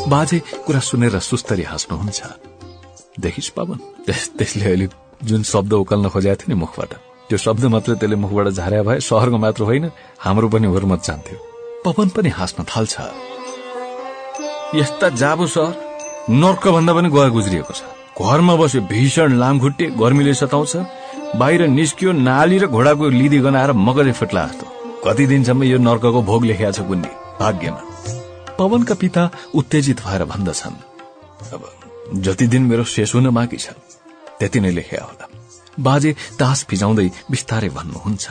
बाजे कुरा सुनेर सुस्तरी हाँस्नुहुन्छ। देखिस् पवन, त्यसले अहिले जुन शब्द उकाल्न खोजेको थियो नि मुखबाट, त्यो शब्द मात्र त्यसले मुखबाट झार्या भए शहरको मात्र होइन हाम्रो पनि हुर्मत जान्थ्यो। पवन पनि हाँस्न थाल्छ। यस्ता जाबो शहर नर्क भन्दा पनि गए गुज्रिएको छ। घरमा बस्यो भीषण लामखुट्टे, गर्मीले सताउँछ। बाहिर निस्कियो नाली र घोडाको लिदी गनाएर मगजै फुट्ला जस्तो। कति दिनसम्म यो नर्कको भोग लेखेको छ कुन्नी भाग्यमा। पवनका पिता उत्तेजित भएर भन्दछन्, अब जति दिन मेरो शेष हुन बाँकी छ त्यति नै लेख्या होला। बाजे तास फिजाउँदै बिस्तारै भन्नुहुन्छ,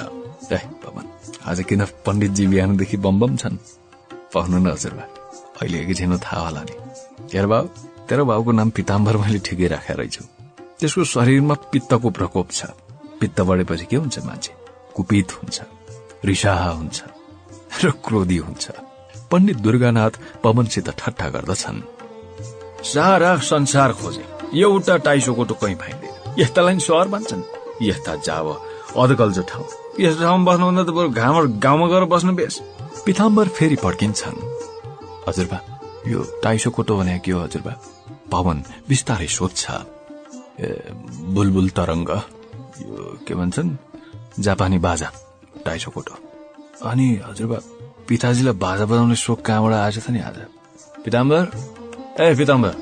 ए पवन, आज किन पण्डितजी बिहानदेखि बमबम छन्? पाउनु न हजुरबा, अहिले एकैछिन थाहा होला नि। हेर बाबु, तेरो बाबुको नाम पिताम्बर मैले ठिकै राखेर रहेछु। त्यसको शरीरमा पित्तको प्रकोप छ। पित्त बढेपछि के हुन्छ? मान्छे कुपित हुन्छ, रिसाहा हुन्छ र क्रोधी हुन्छ। पण्डित दुर्गानाथ पवनसित ठट्टा गर्दछन्। सारा संसार खोजे एउटा टाइसोकोटो कहीँ पाइँदैन। यस्तालाई शहर भन्छन्? यस्ता जाव अधकल्चो ठाउँ, यस ठाउँमा बस्नुभन्दा त बरु गाउँमा गएर बस्नु बेस। पिताम्बर फेरि पड्किन्छन्। हजुरबा, यो टाइसोकोटो भने के हो हजुरबा? पवन बिस्तारै सोध्छ। बुलबुल तरंग, यो के भन्छन्, जापानी बाजा टाइसोकोटो। अनि हजुरबा, पिताजीलाई बाजा बजाउने सोख कहाँबाट आएछ त नि आज? पिताम्बर, ए पिताम्बर।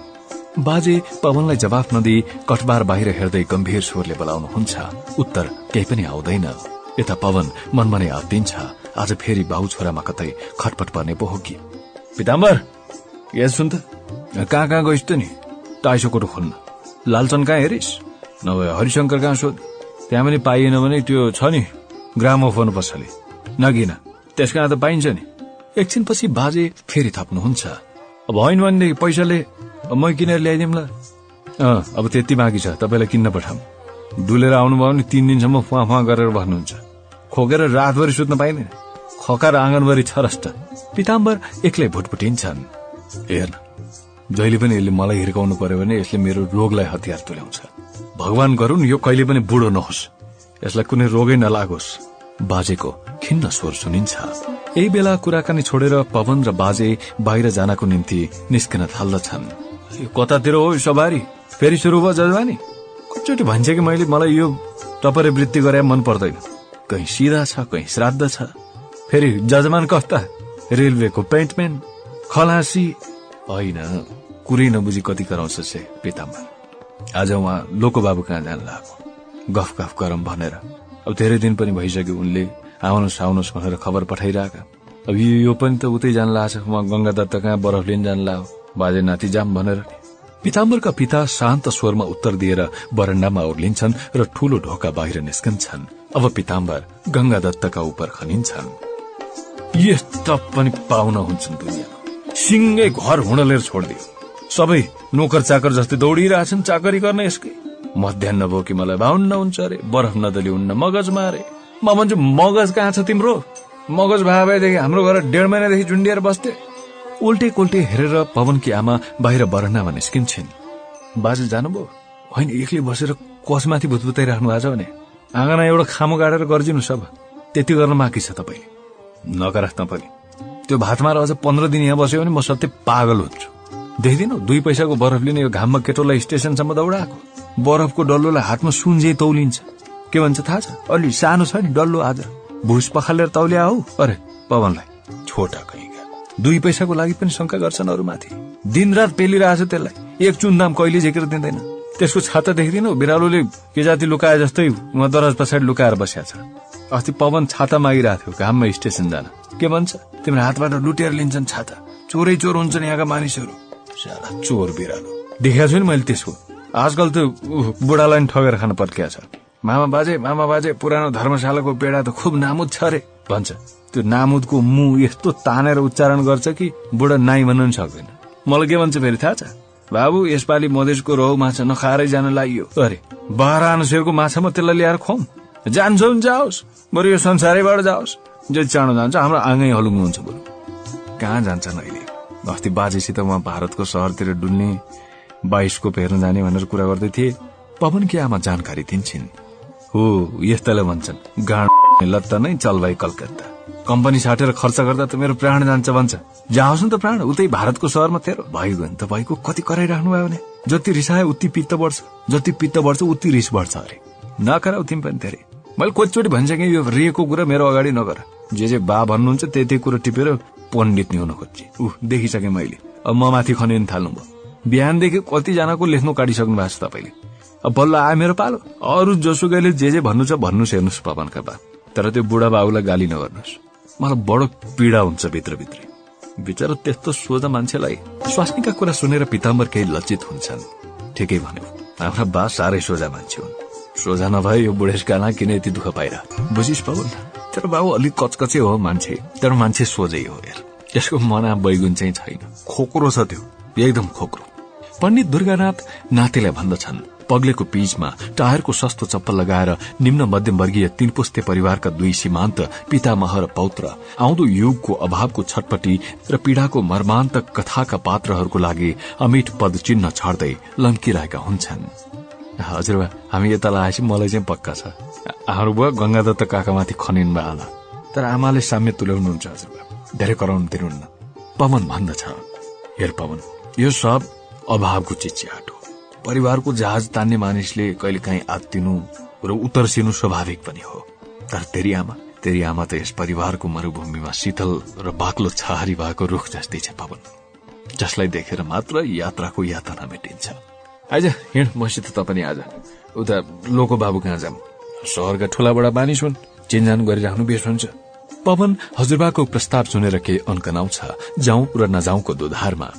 बाजे पवनलाई जवाफ नदिई कठबार बाहिर हेर्दै गम्भीर स्वरले बोलाउनुहुन्छ। उत्तर केही पनि आउँदैन। यता पवन मनमा नै आत्तिन्छ, आज फेरि बाउ छोरामा कतै खटपट पर्ने पो हो कि? पिताम्बर, यहाँ सुन त, कहाँ गइस् त नि टाइसोकोटो खोल्न? लालचन कहाँ हेरिस? नभए हरिशंकर कहाँ सोध, त्यहाँ पनि पाइएन भने त्यो छ नि ग्रामोफोन पसले, नगिन त्यस कहाँ त पाइन्छ नि। एकछिनपछि बाजे फेरि थप्नुहुन्छ, अब होइन भनेदेखि पैसाले म किनेर ल्याइदिउँ ल। अब त्यति बाँकी छ, तपाईँलाई किन्न पठाऊँ। डुलेर आउनुभयो भने 3 दिनसम्म फुवा गरेर बस्नुहुन्छ। खोकेर रातभरि सुत्न पाइँदैन, खकार आँगनभरि छरस्ट। पिताम्बर एक्लै भुटभुटिन्छन्। हेर्न, जहिले पनि यसले मलाई हिर्काउनु पर्यो भने यसले मेरो रोगलाई हतियार तुल्याउँछ। भगवान गरून् यो कहिले पनि बुढो नहोस्, यसलाई कुनै रोगै नलागोस्। बाजेको खिन्न स्वर सुनिन्छ। यही बेला कुराकानी छोडेर पवन र बाजे बाहिर जानको निम्ति निस्किन थाल्दछन्। कतातिर हो सवारी? फेरि सुरु भयो जजमानी? कतिचोटि भन्छ कि मलाई यो टपरे वृत्ति गरे मन पर्दैन। कहीँ सिधा छ, कहीँ श्राद्ध छ। फेरि जजमान कस्ता? रेलवेको पेन्टम्यान, खलासी? होइन, कुरै नबुझी कति कराउँछ से पिताम्बर। आज उहाँ लोको बाबु कहाँ जान लाग्यो, गफ गफ गरम भनेर। अब धेरै दिन पनि भइसक्यो उनले आउनुहोस् भनेर खबर पठाइरहेका। अब यो पनि त उतै जान लाग्छ, उहाँ गंगा दत्त कहाँ बरफ लिन जान लाग्यो, बाजे नाति जाम भनेर। पिताम्बरका पिता शान्त स्वरमा उत्तर दिएर बरण्डामा ओर्लिन्छन् र ठूलो ढोका बाहिर निस्कन्छन्। अब पिताम्बर गंगा दत्तका उपर खनिन्छन्। यस्ता पनि पाउन हुन्छन् दुनियाँमा, सिंगै घर हुँडलेर छोडिदियो। सबै नोकर चाकर जस्तै दौडिरहेछन् चाकरी गर्न यसकै। मध्याह भयो कि मलाई 52 हुन्छ अरे, बरफ नदली उन्न मगजमा अरे। म भन्छु मगज कहाँ छ तिम्रो? मगज भएदेखि हाम्रो घर 1.5 महिनादेखि झुन्डिएर बस्थे। उल्टे कोल्टे हेरेर पवनकी आमा बाहिर बरन्डामा निस्किन्छन्। बाजे जानुभयो? होइन, एक्लै बसेर कसमाथि भुतभुताइराख्नु भएको छ भने आँगनमा एउटा खामो गाडेर गरिदिनुहोस्। अब त्यति गर्न बाँकी छ तपाईले। नगराख्न पनि त्यो भातमा अझ 15 दिन यहाँ बस्यो भने म सत्य पागल हुन्छु। देख्दिनौ 2 पैसाको बरफ लिने यो घाममा केटोलाई स्टेसनसम्म दौडाएको। बरफको डल्लोलाई हातमा सुन्जे तौलिन्छ। के भन्छ थाहा छ? अलि सानो छ नि डल्लो, आज भुस पखालेर तौल्या हौ। अरे पवनलाई छोटा कहीँका 2 पैसाको लागि पनि शंका गर्छन् अरूमाथि। दिनरात पेलिरहेछ त्यसलाई, एक चुन्दाम कहिले झिकेर दिँदैन। त्यसको छाता देख्दिनौ? बिरालोले के जाति लुकाए जस्तै उहाँ दराज पछाडि लुकाएर बसेको छ। अस्ति पवन छाता मागिरहेको थियो घाममा स्टेसन जान। के भन्छ? तिम्रो हातबाट लुटेर लिन्छन् छाता, चोरै चोर हुन्छन् यहाँका मानिसहरू। साला चोर बिरालो देखाएको छु नि मैले त्यसको। आजकल त बुढालाई ठगेर खान पत्किया छ। मामा बाजे पुरानो धर्मशालाको पेडा त खुब नामुद छ अरे भन्छ। त्यो नामुदको मुह यस्तो तानेर उच्चारण गर्छ कि बुढा नाइ भन्न पनि सक्दैन। मलाई के भन्छ फेरि थाहा छ? बाबु यसपालि मधेसको रहु माछा नखाएरै जान लाग्यो अरे। 12 आना माछा म त्यसलाई ल्याएर खुवाउँ? जान्छ भने जाओस्, बरु यो संसारैबाट जाओस्। जति चाँडो जान्छ हाम्रो आँगै हलुङ्गो हुन्छ। बरु कहाँ जान्छन् अहिले? अस्ति बाजेसित उहाँ भारतको शहरतिर डुल्ने, बाइस्कोप हेर्न जाने भनेर कुरा गर्दै थिए। पवनकी आमा जानकारी दिन्छन्। हो यस्तालाई भन्छन् गाँड लत्ता नै चल भाइ कलकत्ता। कम्पनी साटेर खर्च गर्दा त मेरो प्राण जान्छ भन्छ। जाओस् न त प्राण, उतै भारतको शहरमा तेरो भइगयो नि त। भाइको कति कराइराख्नु भयो भने जति रिसाए उति पित्त बढ्छ, जति पित्त बढ्छ उति रिस बढ्छ अरे। नकराउ तिमी पनि धेरै। मैले कतिचोटि भनिसकेँ यो रिएको कुरा मेरो अगाडि नगर। जे बा भन्नुहुन्छ त्यही कुरा टिपेर पण्डित नि हुन खोज्छ। देखिसकेँ मैले। अब म माथि खनिन थाल्नु भयो। बिहानदेखि कतिजनाको लेख्नु काटिसक्नु भएको छ तपाईँले। अब बल्ल आयो मेरो पालो। अरू जोसुकैले जे भन्नु छ भन्नुहोस्, हेर्नुहोस् पवनका बा। तर त्यो बुढा बाबुलाई गाली नगर्नुहोस्। मलाई बडो पीडा हुन्छ भित्रभित्रै। बिचरा त्यस्तो सोझा मान्छेलाई स्वास्नीका कुरा सुनेर पिताम्बर केही लज्जित हुन्छन्। ठिकै भन्यो, हाम्रा बा साह्रै सोझा मान्छे हुन्। सोझा नभए यो बुढेसकालमा किन यति दुःख पाइरह? बुझिस् पवन, तेरो बाबु अलिक कचकचे हो मान्छे, तर मान्छे सोझै हो यार। त्यसको मना बैगुन चाहिँ छैन, खोक्रो छ त्यो, एकदम खोक्रो। पण्डित दुर्गानाथ नातिलाई भन्दछन् पग्लेको पीचमा टायरको सस्तो चप्पल लगाएर निम्न मध्यमवर्गीय 3 पुस्ते परिवारका 2 सीमान्त पितामह र पौत्र आउँदो युगको अभावको छटपटी र पीडाको मर्मान्तक कथाका पात्रहरूको लागि अमिट पद चिन्ह छाड्दै लम्किरहेका हुन्छन्। हजुरबा, हामी यता लागेपछि मलाई चाहिँ पक्का छ हाम्रो बुवा गंगादत्त काकामाथि खनिनमा आला, तर आमाले साम्य तुल्याउनुहुन्छ हजुरबा, धेरै कराउनु दिनुहुन्न। पवन भन्दछ, हेर पवन, यो सब अभावको चिच्याट हो। परिवारको जहाज तान्ने मानिसले कहिले काहीँ आत्तिनु र उतर्सिनु स्वाभाविक पनि हो। तर तेरी आमा त यस परिवारको मरुभूमिमा शीतल र बाक्लो छहारी भएको रुख जस्तै छ पवन, जसलाई देखेर मात्र यात्राको यातना मेटिन्छ। आज हिँड मसित त पनि आज उता लोको बाबु कहाँ जाम? शहरका ठूला बडा मानिस हुन्, चिनजान गरिराख्नु बेस हुन्छ। पवन हजुरबाको प्रस्ताव सुनेर केही अन्कनाउँछ, जाउँ र नजाउँको दोधारमा।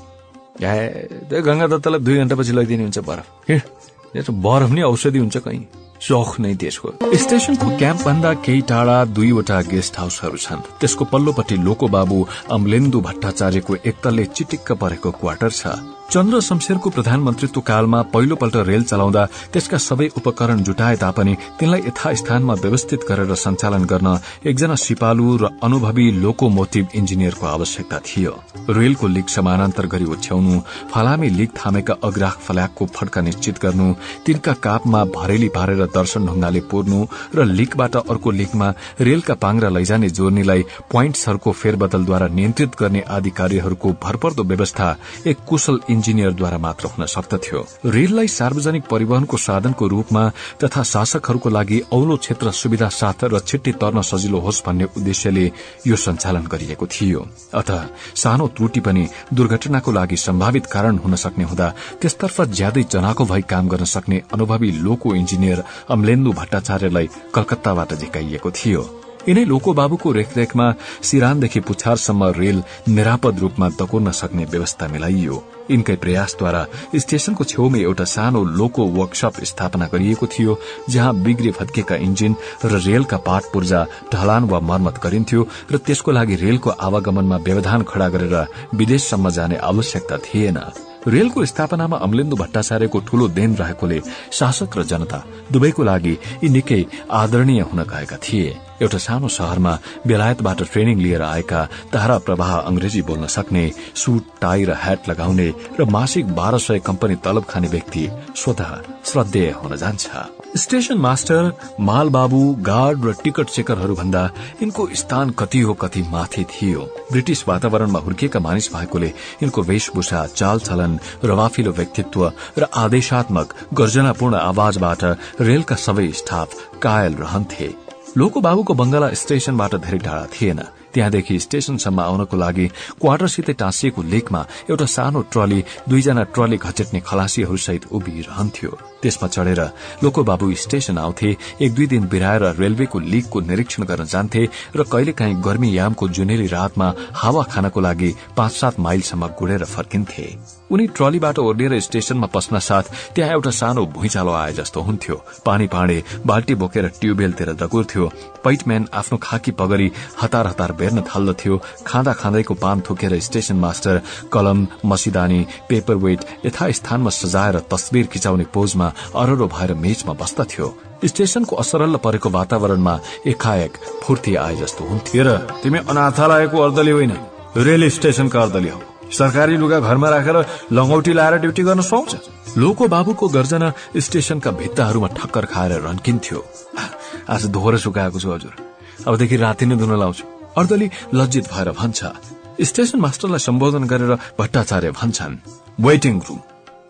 गंगादत्तलाई 2 घण्टापछि लैदिने हुन्छ बरफ। हिँड, बरफ नि औषधि हुन्छ कहीँ, शौख नै त्यसको। स्टेशनको क्याम्प भन्दा केही टाढा 2वटा गेस्ट हाउसहरू छन्। त्यसको पल्लोपट्टि लोको बाबु अमलेन्दु भट्टाचार्यको एकतल्ले चिटिक्क परेको क्वार्टर छ। चन्द्र शमशेरको प्रधानमन्त्रीत्व कालमा पहिलोपल्ट रेल चलाउँदा त्यसका सबै उपकरण जुटाए तापनि तिनलाई यथास्थानमा व्यवस्थित गरेर सञ्चालन गर्न एकजना सिपालु र अनुभवी लोकोमोटिभ इन्जिनियरको आवश्यकता थियो। रेलको लिक समानान्तर गरी ओछ्याउनु, फलामे लिक थामेका अग्राख फल्याकको फड्का निश्चित गर्नु, तिनका कापमा भरेली पारेर दर्शन ढुङ्गाले पुर्नु र लिकबाट अर्को लिकमा रेलका पाङ्रा लैजाने जोर्नीलाई प्वाइन्ट्सहरूको फेरबदलद्वारा नियन्त्रित गर्ने आदि कार्यहरूको भरपर्दो व्यवस्था एक कुशल इन्जिनियरद्वारा मात्र हुन सक्दथ्यो। रेललाई सार्वजनिक परिवहनको साधनको रूपमा तथा शासकहरूको लागि औलो क्षेत्र सुविधा साथ र छिट्टी तर्न सजिलो होस् भन्ने उद्देश्यले यो सञ्चालन गरिएको थियो। अत सानो त्रुटि पनि दुर्घटनाको लागि सम्भावित कारण हुन सक्ने हुँदा त्यसतर्फ ज्यादै जनाको भई काम गर्न सक्ने अनुभवी लोको इन्जिनियर अमलेन्दु भट्टाचार्यलाई कलकत्ताबाट झिकाइएको थियो। यिनै लोको बाबुको रेखरेखमा सिरानदेखि पुछारसम्म रेल निरापद रूपमा दकोर्न सक्ने व्यवस्था मिलाइयो। यिनकै प्रयासद्वारा स्टेशनको छेउमै एउटा सानो लोको वर्कशप स्थापना गरिएको थियो, जहाँ बिग्रे भत्केका इन्जिन र रेलका पार्ट पूर्जा ढलान वा मर्मत गरिन्थ्यो र त्यसको लागि रेलको आवागमनमा व्यवधान खड़ा गरेर विदेशसम्म जाने आवश्यकता थिएन। रेलको स्थापनामा अमलेन्दु भट्टाचार्यको ठूलो देन रहेकोले शासक र जनता दुवैको लागि यी निकै आदरणीय हुन गएका थिए। एउटा सानो शहरमा बेलायतबाट ट्रेनिङ लिएर आएका धारा प्रवाह अंग्रेजी बोल्न सक्ने, सूट टाई र ह्याट लगाउने र मासिक 1200 कम्पनी तलब खाने व्यक्ति स्वतः श्रद्धेय हुन जान्छ। स्टेशन मास्टर, मालबाबु, गार्ड र टिकट चेकरहरू भन्दा यिनको स्थान कति हो कति माथि थियो। ब्रिटिश वातावरणमा हुर्किएका मानिस भएकोले यिनको वेशभूषा, चालचलन, रवाफिलो व्यक्तित्व र आदेशात्मक गर्जनापूर्ण आवाजबाट रेलका सबै स्टाफ कायल रहन्थे। लोको बाबुको बंगला स्टेशनबाट धेरै टाढा थिएन। त्यहाँदेखि स्टेशनसम्म आउनको लागि क्वार्टरसितै टाँसिएको लेकमा एउटा सानो ट्रली 2 जना ट्रली घचेट्ने खलासीहरूसहित उभिरहन्थ्यो। त्यसमा चढेर लोको बाबु स्टेशन आउँथे, 1-2 दिन बिराएर रेलवेको लिकको निरीक्षण गर्न जान्थे र कहिलेकाहीँ गर्मी यामको जुनेली रातमा हावा खानको लागि 5-7 माइलसम्म गुडेर फर्किन्थे। उनी ट्रलीबाट ओर्लिएर स्टेशनमा पस्न साथ त्यहाँ एउटा सानो भुइँचालो आए जस्तो हुन्थ्यो। पानी पाँडे बाल्टी बोकेर ट्युबवेलतिर दगुर्थ्यो। पैटम्यान आफ्नो खाकी पगरी हतार हतार बेर्न थाल्दथ्यो। खाँदा खाँदैको पान थुकेर स्टेशन मास्टर कलम, मसिदानी, पेपर वेट यथास्थानमा सजाएर तस्बिर खिचाउने पोजमा अररो भएर मेचमा बस्दथ्यो। स्टेशनको असरल्ल परेको वातावरणमा एकाएक फुर्ती आए जस्तो हुन्थ्यो। र तिमी अनाथालयको अर्दली होइन, रेल स्टेशनका अर्दली हौ। सरकारी लुगा घरमा राखेर लंगौटी लाएर ड्युटी गर्न सुहाउँछ। लोको बाबुको गर्जना स्टेशनका भित्ताहरूमा ठक्कर खाएर रन्किन्थ्यो। आज दोहोरो सुकाएको छु हजुर, अबदेखि राति नै धुन लाउँछु। अर्दली लज्जित भएर भन्छ। स्टेशन मास्टरलाई सम्बोधन गरेर भट्टाचार्य भन्छन्, वेटिङ रूम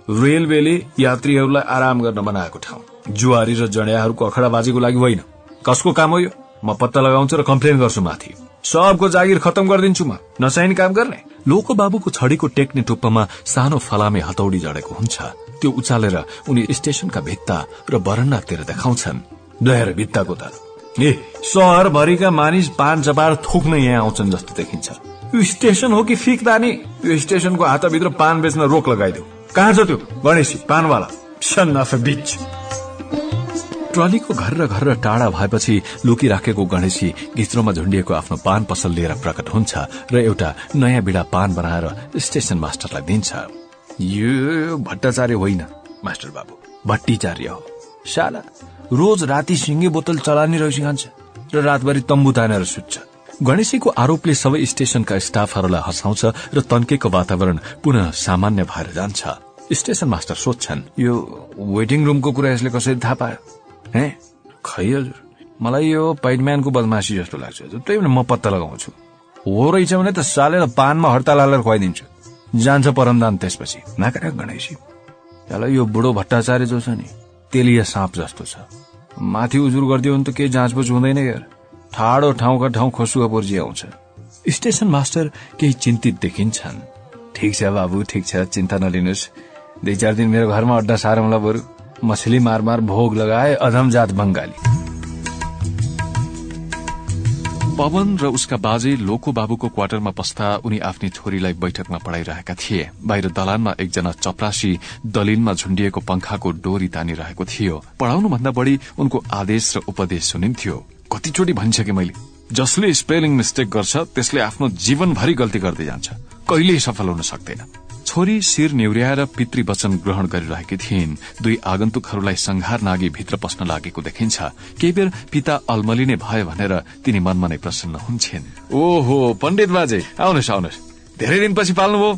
रेलवेले यात्रीहरूलाई आराम गर्न बनाएको ठाउँ, जुवारी र जडियाहरूको अखडाबाजीको लागि होइन। कसको काम हो यो? म पत्ता लगाउँछु र कम्प्लेन गर्छु माथि। सबको जागिर खत्तम गरिदिन्छु म, नचाहिने काम गर्ने। लोको बाबुको छडीको टेक्ने टुप्पामा सानो फलामे हतौडी जडेको हुन्छ। त्यो उचालेर उनी स्टेशनका भित्ता र बरण्डातिर देखाउँछन्। हेर भित्ताको त शहरभरिका मानिस पान चपार थुक्न यहाँ आउँछन् जस्तो देखिन्छ। यो स्टेशन हो कि फिकदानी? यो स्टेशनको हातभित्र पान बेच्न रोक लगाइदेऊ। कहाँ छ त्यो गणेशी पानवाला? सन अफ अ बिच। ट्रलीको घर र टाढा भएपछि लुकिराखेको गणेशी घिच्रोमा झुन्डिएको आफ्नो पान पसल लिएर प्रकट हुन्छ र एउटा नयाँ बिडा पान बनाएर स्टेशन मास्टरलाई दिन्छ। यो भट्टाचार्य होइन मास्टर बाबु, भट्टीचार्य हो। साला रोज राति सिङ्गे बोतल चलानी रौसी खान्छ र रातभरि तम्बु तानेर सुत्छ। गणेशीको आरोपले सबै स्टेशनका स्टाफहरूलाई हँसाउँछ र तन्केको वातावरण पुनः सामान्य भएर जान्छ। स्टेशन मास्टर सोध्छन्, यो वेटिङ रूमको कुरा यसले कसरी थाहा पायो? खै हजुर, मलाई यो पैटम्यानको बदमाशी जस्तो लाग्छ हजुर, त्यही भने म पत्ता लगाउँछु। हो रहेछ भने त सालेर पानमा हड्ताल हालेर खुवाइदिन्छु। जान्छ परमदान त्यसपछि। नाकरा गणेशी त्यसलाई यो बुढो भट्टाचार्य जो छ नि, तेलिया साँप जस्तो छ। माथि उजुर गरिदियो भने त केही जाँचबुझ हुँदैन यार, ठाडो ठाउँका ठाउँ खसुवा पर्जी आउँछ। स्टेशन मास्टर केही चिन्तित देखिन्छन्। ठिक छ बाबु, ठिक छ, चिन्ता नलिनुहोस्। 2-4 दिन मेरो घरमा अड्डा सारौँला बरु। मछली मार मार भोग लगाए अधमजात बंगाली। पवन र उसका बाजे लोको बाबुको क्वार्टरमा पस्दा उनी आफ्नी छोरीलाई बैठकमा पढाइरहेका थिए। बाहिर दलानमा एकजना चपरासी दलिनमा झुन्डिएको पंखाको डोरी तानिरहेको थियो। पढ़ाउनु भन्दा बढ़ी उनको आदेश र उपदेश सुनिन्थ्यो। कतिचोटि भनिसके मैले, जसले स्पेलिङ मिस्टेक गर्छ त्यसले आफ्नो जीवनभरि गल्ती गर्दै जान्छ, कहिल्यै सफल हुन सक्दैन। छोरी शिर निहुर्याएर पितृ वचन ग्रहण गरिरहेकी थिइन्। 2 आगन्तुकहरूलाई संघार नागी भित्र पस्न लागेको देखिन्छ। केही बेर पिता अलमलिने भयो भनेर तिनी मनमा नै प्रसन्न हुन्छन्। ओहो पण्डित बाजे, आउनुहोस् आउनुहोस्, धेरै दिनपछि पाल्नुभयो।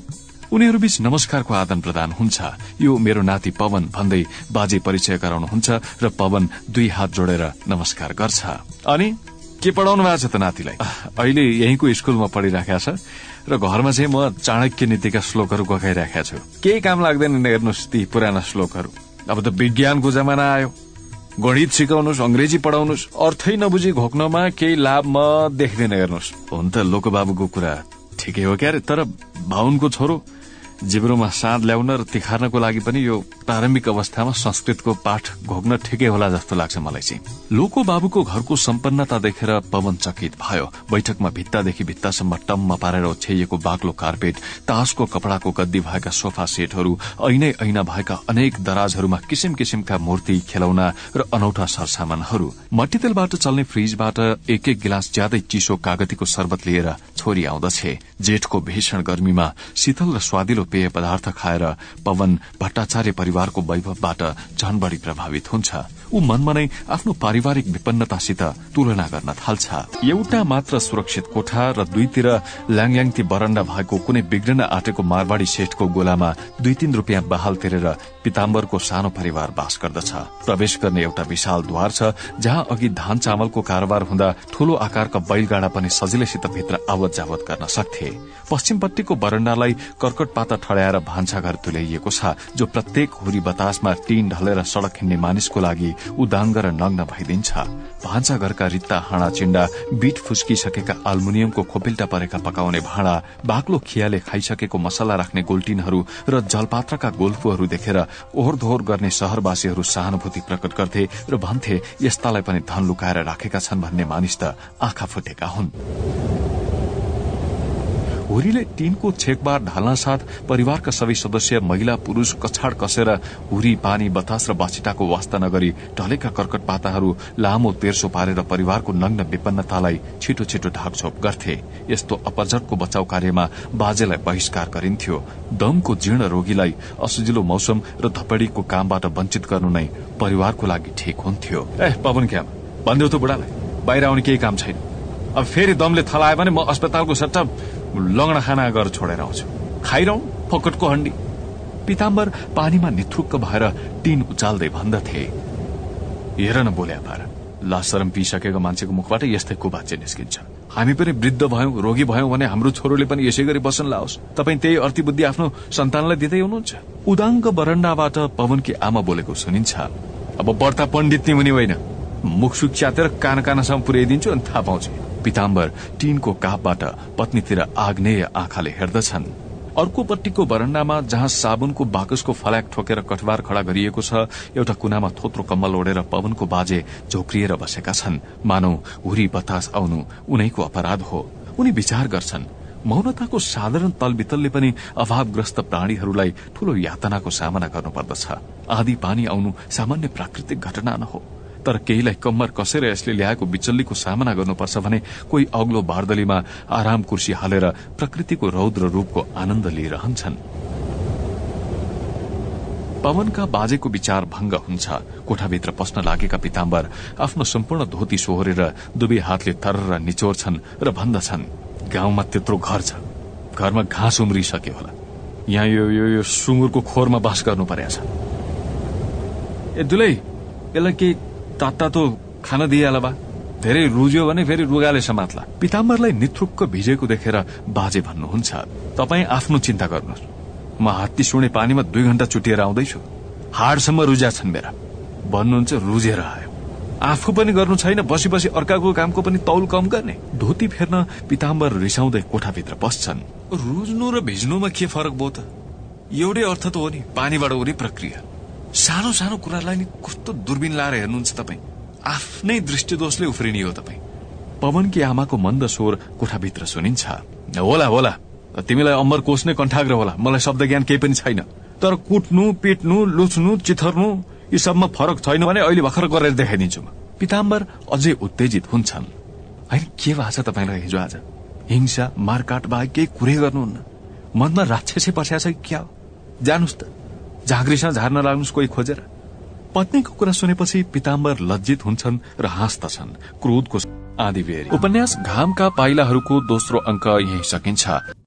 उनीहरूबीच नमस्कारको आदान प्रदान हुन्छ। यो मेरो नाति पवन भन्दै बाजे परिचय गराउनुहुन्छ र पवन 2 हात जोडेर नमस्कार गर्छ। अनि के पढाउनु भएको छ त नातिलाई? अहिले यहीँको स्कूलमा पढिराखेको छ र घरमा चाहिँ म चाणक्य नीतिका श्लोकहरू गकाइराखेको छु। केही काम लाग्दैन हेर्नुहोस् ती पुराना श्लोकहरू। अब त विज्ञानको जमाना आयो, गणित सिकाउनुहोस्, अंग्रेजी पढाउनुहोस्, अर्थै नबुझी घोक्नमा केही लाभ म देख्दैन हेर्नुहोस्। हुन त लोको बाबुको कुरा ठिकै हो क्यारे, तर बाहुनको छोरो जिब्रोमा साँध ल्याउन र तिखार्नको लागि पनि यो प्रारम्भिक अवस्थामा संस्कृतको पाठ घोक्न ठिकै होला जस्तो लाग्छ मलाई चाहिँ। लोको बाबुको घरको सम्पन्नता देखेर पवन चकित भयो। बैठकमा भित्तादेखि भित्तासम्म टम्म पारेर ओछ्याइएको बाक्लो कार्पेट, तासको कपडाको गद्दी भएका सोफा सेटहरू, ऐनै ऐना भएका अनेक दराजहरूमा किसिम किसिमका मूर्ति, खेलौना र अनौठा सरसामानहरू। मट्टीतेलबाट चल्ने फ्रिजबाट एक एक गिलास ज्यादै चिसो कागतीको शरबत लिएर छोरी आउँदछे। जेठको भीषण गर्मीमा शीतल र स्वादिलो पेय पदार्थ खाएर पवन भट्टाचार्य परिवारको वैभवबाट झन बढी प्रभावित हुन्छ। ऊ मनमा नै आफ्नो पारिवारिक विपन्नतासित तुलना गर्न थाल्छ। एउटा मात्र सुरक्षित कोठा र दुईतिर ल्याङल्याङती बरण्डा भएको कुनै बिग्रन आँटेको मारवाडी सेठको गोलामा 2-3 रुपियाँ बहाल तिरेर पिताम्बरको सानो परिवार बास गर्दछ। प्रवेश गर्ने एउटा विशाल द्वार छ, जहाँ अघि धान चामलको कारोबार हुँदा ठूलो आकारका बैलगाडा पनि सजिलैसित भित्र आवत जावत गर्न सक्थे। पश्चिमपट्टिको बरण्डालाई कर्कट पाता ठड्याएर भान्साघर तुल्याइएको छ, जो प्रत्येक हुरी बतासमा टीन ढलेर सड़क हिँड्ने मानिसको लागि उदाङ्ग र नग्न भइदिन्छ। भान्साघरका रित्ता हाँडा चिण्डा, बीट फुस्किसकेका अल्मुनियमको खोपिल्टा परेका पकाउने भाँडा, बाक्लो खियाले खाइसकेको मसला राख्ने गोल्टिनहरू र जलपात्रका गोल्फुहरू देखेर ओहोरदोहोर गर्ने शहरवासीहरू सहानुभूति प्रकट गर्थे र भन्थे यस्तालाई पनि धन लुकाएर राखेका छन् भन्ने मानिस त आँखा फुटेका हुन्। हुरीले टीनको छेकबार ढाल्न साथ परिवारका सबै सदस्य महिला पुरूष कछाड कसेर हुरी, पानी, बतास र बाछिटाको वास्ता नगरी ढलेका कर्कट पाताहरू लामो तेर्सो पारेर परिवारको नग्न विपन्नतालाई छिटो छिटो ढाकछोप गर्थे। यस्तो अपरझटको बचाउ कार्यमा बाजेलाई बहिष्कार गरिन्थ्यो। दमको जीर्ण रोगीलाई असुजिलो मौसम र धपडीको कामबाट वञ्चित गर्नु नै परिवारको लागि ठिक हुन्थ्यो। पवन क्याम भन्देऊ त बुढालाई, बाहिर आउने केही काम छैन। अब फेरि दमले थलायो भने म अस्पतालको सट्टा लंगडा खाना गरेर छोडेर आउँछु। खाइरहँ फकटको हण्डी। पिताम्बर पानीमा निथुक्क भएर टीन उचाल्दै भन्दथे। हेर न बोल्या पार, लासरम पिसकेको मान्छेको मुखबाट यस्तै कुबाचे निस्किन्छ। हामी पनि वृद्ध भयौं, रोगी भयौं भने हाम्रो छोरोले पनि यसै गरी बस्न लाओस्। तपाई त्यही अर्ती बुद्धि आफ्नो सन्तानलाई दिँदै हुनुहुन्छ। उदाङ्ग बरण्डाबाट पवनकी आमा बोलेको सुनिन्छ। अब बढ्ता पण्डित नि हुने होइन, मुखसुख च्यातेर कान कानासम्म पुर्याइदिन्छु अनि थाहा पाउँछु। पिताम्बर टीनको कापबाट पत्नीतिर आग्नेय आँखाले हेर्दछन्। अर्कोपट्टिको बरण्डामा जहाँ साबुनको बाकसको फल्याक ठोकेर कठबार खड़ा गरिएको छ, एउटा कुनामा थोत्रो कम्बल ओढेर पवनको बाजे झोक्रिएर बसेका छन्। मानौ हुरी बतास आउनु उनैको अपराध हो। उनी विचार गर्छन्, मौनताको साधारण तलबितलले पनि अभावग्रस्त प्राणीहरूलाई ठूलो यातनाको सामना गर्नुपर्दछ। आधी पानी आउनु सामान्य प्राकृतिक घटना न हो, तर केहीलाई कम्मर कसेर यसले ल्याएको बिचल्लीको सामना गर्नुपर्छ भने कोही अग्लो बारदलीमा आराम कुर्सी हालेर प्रकृतिको रौद्र रूपको आनन्द लिइरहन्छन्। पवनका बाजेको विचार भंग हुन्छ। कोठाभित्र पस्न लागेका पिताम्बर आफ्नो सम्पूर्ण धोती सोहोरेर दुवै हातले तरर निचोर्छन् र भन्दछन्, गाउँमा त्यत्रो घर छ, घरमा घाँस उम्रिसक्यो होला, यहाँ यो सुँगुरको खोरमा बास गर्नु परेछ। ए दुलै, यसलाई के तातो खाना दिइहाल बा, धेरै रुज्यो भने फेरि रुगाले समात्ला। पिताम्बरलाई निथुक्क भिजेको देखेर बाजे भन्नुहुन्छ, तपाई आफ्नो चिन्ता गर्नुहोस्, म हात्ती सुने पानीमा 2 घण्टा चुटिएर आउँदैछु, हाडसम्म रुजा छन् मेरा। भन्नुहुन्छ रुजेर आयो, आफू पनि गर्नु छैन, बसी बसी अर्काको कामको पनि तौल कम गर्ने। धोती फेर्न पिताम्बर रिसाउँदै कोठाभित्र पस्छन्। रुज्नु र भिज्नुमा के फरक भयो त? एउटै अर्थ त हो नि, पानीबाट हुने प्रक्रिया। सानो सानो कुरालाई नि कस्तो दूरबीन लाएर हेर्नुहुन्छ तपाई, आफ्नै दृष्टिदोषले उफ्रिने हो तपाई। पवनकी आमाको मन्द स्वर कोठाभित्र सुनिन्छ। होला होला, तिमीलाई अम्बर कोस्ने कण्ठाग्र होला, मलाई शब्द ज्ञान केही पनि छैन, तर कुट्नु, पिट्नु, लुच्नु, चिथर्नु यी सबमा फरक छैन भने अहिले भर्खर गरेर देखाइदिन्छु म। पिताम्बर अझै उत्तेजित हुन्छन्। हैन, के भएको छ तपाईलाई हिजो आज? हिंसा मारकाट बाहेक केही कुरै गर्नुहुन्न? मनमा राक्षसै पस्या छ क्या हो? जानुस् त, झाँक्रीसँग झार्न लाग्नुस् कोही खोजेर। पत्नीको कुरा सुनेपछि पिताम्बर लज्जित हुन्छन् र हाँस्दछन्। क्रोधको आँधी बेरी। उपन्यास घामका पाइलाहरूको दोस्रो अंक यही सकिन्छ।